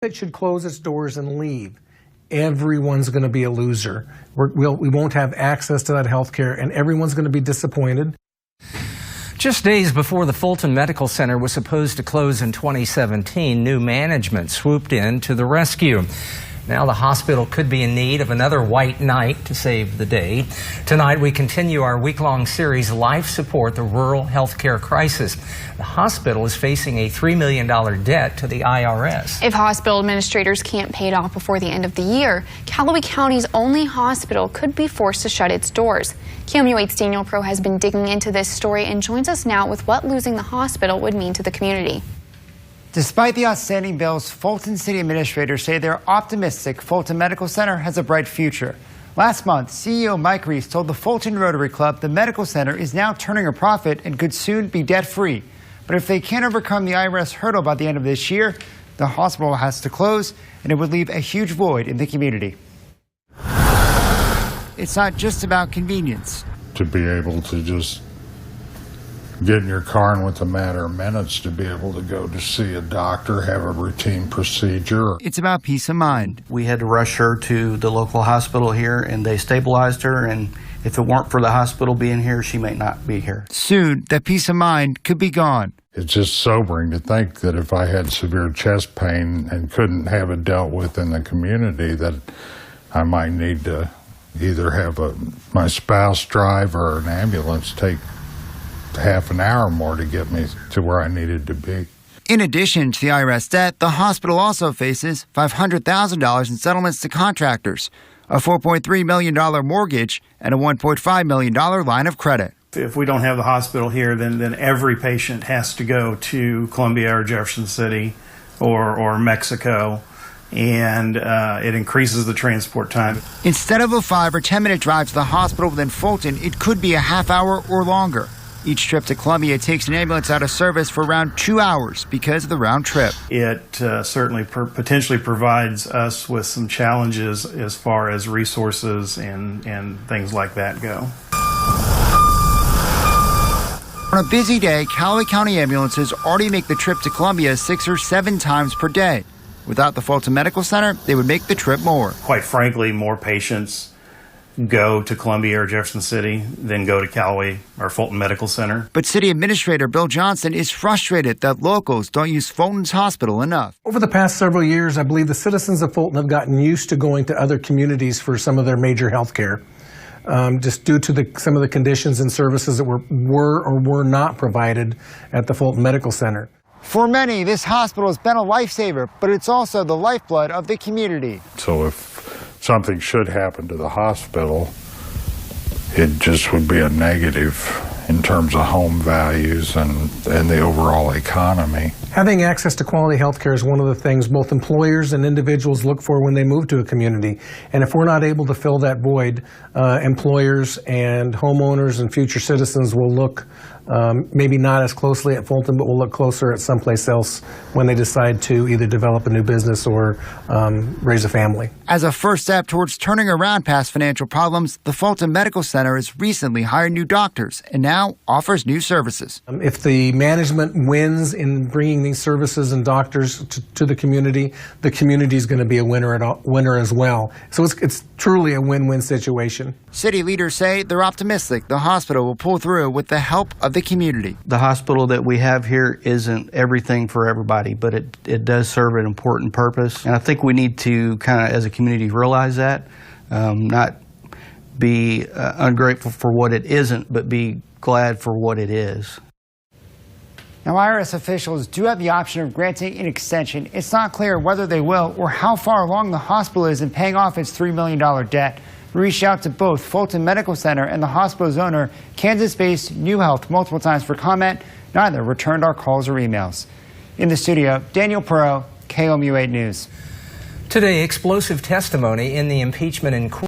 It should close its doors and leave. Everyone's going to be a loser. We won't have access to that health care, and everyone's going to be disappointed. Just days before the Fulton Medical Center was supposed to close in 2017, new management swooped in to the rescue. Now the hospital could be in need of another white knight to save the day. Tonight we continue our week-long series, Life Support, the Rural Healthcare Crisis. The hospital is facing a $3 million debt to the IRS. If hospital administrators can't pay it off before the end of the year, Callaway County's only hospital could be forced to shut its doors. KOMU8's Daniel Pro has been digging into this story and joins us now with what losing the hospital would mean to the community. Despite the outstanding bills, Fulton City administrators say they're optimistic Fulton Medical Center has a bright future. Last month, CEO Mike Reese told the Fulton Rotary Club the medical center is now turning a profit and could soon be debt-free. But if they can't overcome the IRS hurdle by the end of this year, the hospital has to close, and it would leave a huge void in the community. It's not just about convenience. To be able to just get in your car and within a matter of minutes to be able to go to see a doctor, have a routine procedure. It's about peace of mind. We had to rush her to the local hospital here, and they stabilized her, and if it weren't for the hospital being here, she may not be here. Soon, that peace of mind could be gone. It's just sobering to think that if I had severe chest pain and couldn't have it dealt with in the community, that I might need to either have my spouse drive or an ambulance take half an hour more to get me to where I needed to be. In addition to the IRS debt, the hospital also faces $500,000 in settlements to contractors, a $4.3 million mortgage, and a $1.5 million line of credit. If we don't have the hospital here, then every patient has to go to Columbia or Jefferson City or Mexico, and it increases the transport time. Instead of a 5 or 10 minute drive to the hospital within Fulton, it could be a half hour or longer. Each trip to Columbia takes an ambulance out of service for around 2 hours because of the round trip. It certainly potentially provides us with some challenges as far as resources and things like that go. On a busy day, Callaway County ambulances already make the trip to Columbia 6 or 7 times per day. Without the Fulton Medical Center, they would make the trip more. Quite frankly, more patients go to Columbia or Jefferson City than go to Callaway or Fulton Medical Center. But City Administrator Bill Johnson is frustrated that locals don't use Fulton's hospital enough. Over the past several years, I believe the citizens of Fulton have gotten used to going to other communities for some of their major health care, just due to some of the conditions and services that were or were not provided at the Fulton Medical Center. For many, this hospital has been a lifesaver, but it's also the lifeblood of the community. So if something should happen to the hospital, it just would be a negative in terms of home values and the overall economy. Having access to quality health care is one of the things both employers and individuals look for when they move to a community. And if we're not able to fill that void, employers and homeowners and future citizens will look maybe not as closely at Fulton, but will look closer at someplace else when they decide to either develop a new business or raise a family. As a first step towards turning around past financial problems, the Fulton Medical Center has recently hired new doctors and now offers new services. If the management wins in bringing these services and doctors to the community is going to be a winner as well. So it's truly a win-win situation. City leaders say they're optimistic the hospital will pull through with the help of the community. The hospital that we have here isn't everything for everybody, but it does serve an important purpose. And I think we need to kind of, as a community, realize that, not be ungrateful for what it isn't, but be glad for what it is. Now, IRS officials do have the option of granting an extension. It's not clear whether they will or how far along the hospital is in paying off its $3 million debt. We reached out to both Fulton Medical Center and the hospital's owner, Kansas-based New Health, multiple times for comment. Neither returned our calls or emails. In the studio, Daniel Pro, KOMU8 News. Today, explosive testimony in the impeachment inquiry.